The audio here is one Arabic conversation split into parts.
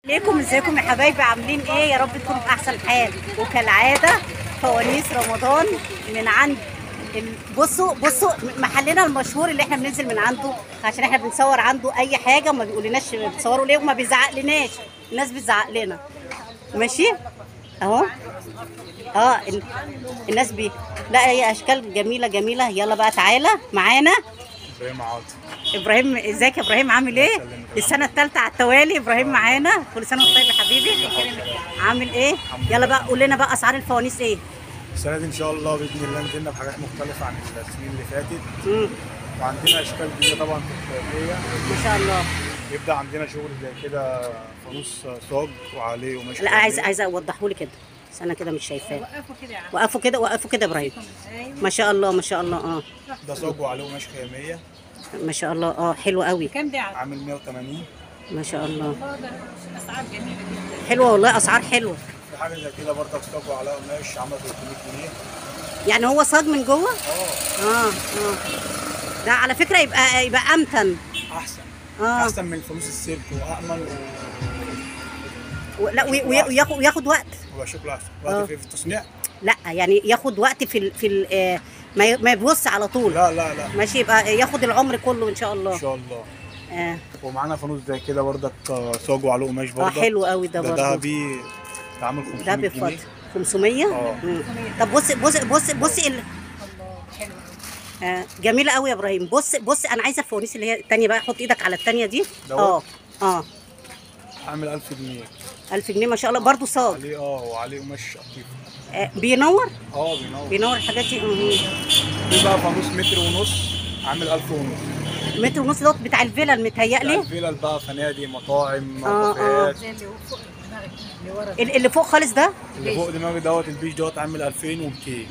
عليكم، ازيكم يا حبايبي؟ عاملين ايه؟ يا رب تكونوا في احسن حال. وكالعاده فوانيس رمضان من عند بصوا محلنا المشهور اللي احنا بننزل من عنده، عشان احنا بنصور عنده اي حاجه وما بيقولناش بتصوروا ليه وما بيزعقلناش. الناس بتزعق لنا. ماشي اهو. اه الناس لا، هي اشكال جميله جميله. يلا بقى تعالى معانا. ابراهيم عاطف. ابراهيم، ازيك يا ابراهيم؟ عامل ايه؟ السنه الثالثه على التوالي ابراهيم معانا. كل سنه وانت طيب يا حبيبي. عامل ايه؟ يلا بقى قول لنا بقى اسعار الفوانيس ايه؟ السنه دي ان شاء الله باذن الله نزلنا بحاجات مختلفه عن السنين اللي فاتت. وعندنا اشكال جديده طبعا تكنولوجيه ما شاء الله. يبدا عندنا شغل زي كده فانوس صاج وعليه قماش. لا، عايزه اوضحه لي كده، بس انا كده مش شايفاه. وقفوا كده وقفوا كده يا ابراهيم. ما شاء الله ما شاء الله. ده صاج وعليه قماش خياميه. ما شاء الله. حلو قوي. كام ده؟ عامل 180. ما شاء الله. ده اسعار جميله جدا. حلوه والله، اسعار حلوه. في حاجه زي كده برضك صاج وعليه قماش عامله 300 جنيه. يعني هو صاج من جوه؟ اه ده على فكره يبقى امتن. احسن. اه احسن من فانوس السلك وامن لا، وياخد وقت. ويبقى شكله احسن. وقت في التصنيع. لا يعني ياخد وقت ما يبص على طول. لا ماشي، يبقى ياخد العمر كله ان شاء الله. ان شاء الله. ومعانا فانوس زي كده برضك صاج وعليه قماش برضك. حلو قوي ده برضه. ده ذهبي عامل 500 ده جنيه. بفضل 500. طب بص الله حلو. جميله قوي يا ابراهيم. بص انا عايزه الفوانيس اللي هي الثانيه بقى. حط ايدك على الثانيه دي. عامل 1000 جنيه. 1000 جنيه ما شاء الله. برضه صاج عليه وعليه قماش قطيف. بينور. بينور الحاجات دي. في بقى فانوس متر ونص عامل 1000 ونص. متر ونص دوت بتاع الفيلل متهيألي. الفيلل بقى فنادق مطاعم كافيهات. زي اللي فوق دماغك اللي ورا اللي فوق خالص ده. اللي فوق دماغي دوت البيش دوت عامل 2200.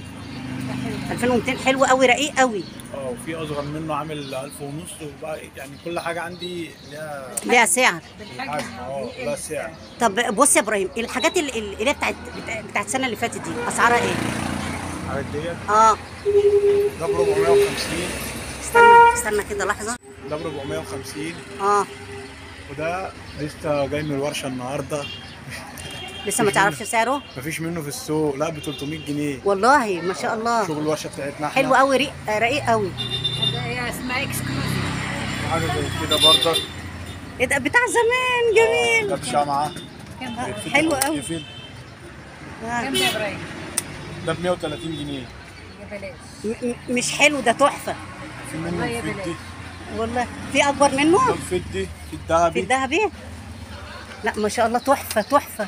2200. حلو قوي، رقيق قوي. وفي اصغر منه عامل 1000 ونص. وبقى يعني كل حاجه عندي ليها سعر. لها سعر. طب بص يا ابراهيم، الحاجات اللي هي بتاعت السنه اللي فاتت دي اسعارها ايه؟ الحاجات ديت ده ب 450. استنى كده لحظه. ده ب 450. وده لسه جاي من الورشه النهارده. لسه ما تعرفش سعره؟ مفيش منه في السوق. لا ب 300 جنيه والله ما شاء الله. شغل الورشه بتاعتنا احنا. حلو قوي، رقيق قوي. هي اسمها اكسكلوزيف. حاجه زي كده برضك. ايه ده؟ بتاع زمان جميل. ده بشمعه. حلو قوي. كام ده يا ابراهيم؟ ده ب 130 جنيه. يا بلاش. مش حلو ده، تحفه. في منه الفدي. والله في اكبر منه. ده الفدي. في الذهبي. في الذهبي. لا ما شاء الله، تحفه تحفه.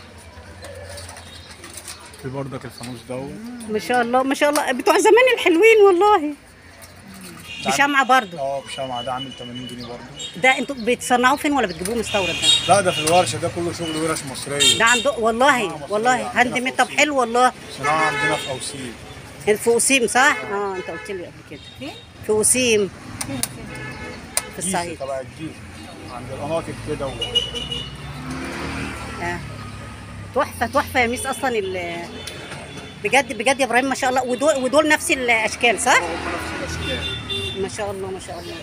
في برضك الفانوس دوت. ما شاء الله ما شاء الله، بتوع زمان الحلوين والله. بشمعة برضه. بشمعة. ده عامل 80 جنيه برضه. ده انتوا بتصنعوه فين ولا بتجيبوه مستورد ده؟ لا ده في الورشه. ده كله شغل ورش مصريه. ده عنده والله هاند ميد. طب حلو والله. صناعه عندنا في اوسيم. في وسيم صح؟ انت قلت لي قبل كده. فين؟ في وسيم. في الصعيد. تبع الجيزه عند القناطر كده تحفه تحفه يا ميس. اصلا بجد بجد يا ابراهيم ما شاء الله. ودول نفس الاشكال صح؟ نفس الاشكال. ما شاء الله ما شاء الله.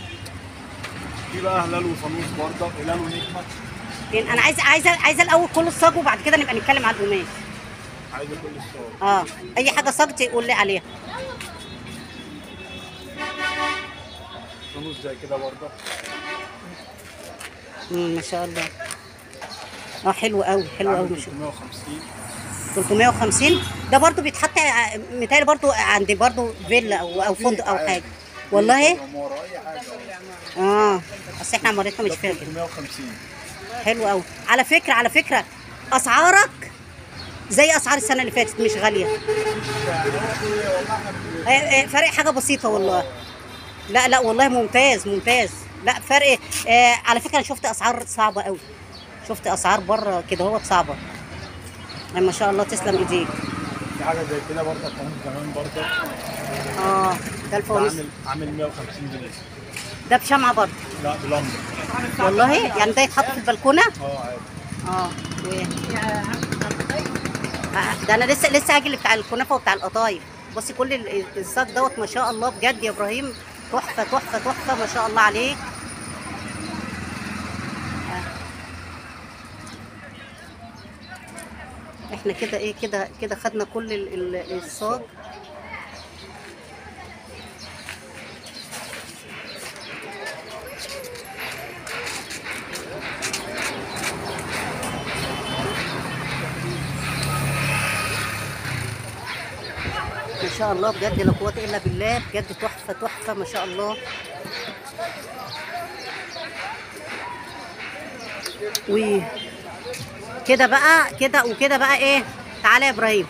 في بقى هلال وفانوس برضه. هلال ونجمه. انا عايزه الاول كل الصاج وبعد كده نبقى نتكلم على القماش. عايزه كل الصاج. اي حاجه صاج تقول لي عليها. فانوس زي كده برضه. ما شاء الله. حلو قوي حلو قوي. 350. 350. ده برضو بيتحط متهيألي برضو عند برضو فيلا او فندق او حاجه. والله. اي حاجه. اصل احنا عمارتنا مش فيها كده. 350. حلو قوي. على فكره اسعارك زي اسعار السنه اللي فاتت، مش غاليه. فرق حاجه بسيطه والله. لا والله ممتاز. لا فرق. على فكره انا شفت اسعار صعبه قوي. شفت اسعار بره كده هو صعبه. ما شاء الله تسلم ايديك. في حاجه زي كده برضه فانوس زمان برضه. ده الفوانيس عامل 150 جنيه. ده بشمعة برضه. لا بلمبه. والله يعني ده يتحط في البلكونه. عادي. ده انا لسه هاجي بتاع الكنافه وبتاع القطايف. بصي كل الصاج دوت ما شاء الله بجد يا ابراهيم. تحفه تحفه تحفه ما شاء الله عليك. احنا كده ايه، كده خدنا كل الصاج. ما شاء الله بجد لا قوة الا بالله، بجد تحفة تحفة ما شاء الله. وكده بقى كده وكده بقى ايه، تعالى يا ابراهيم.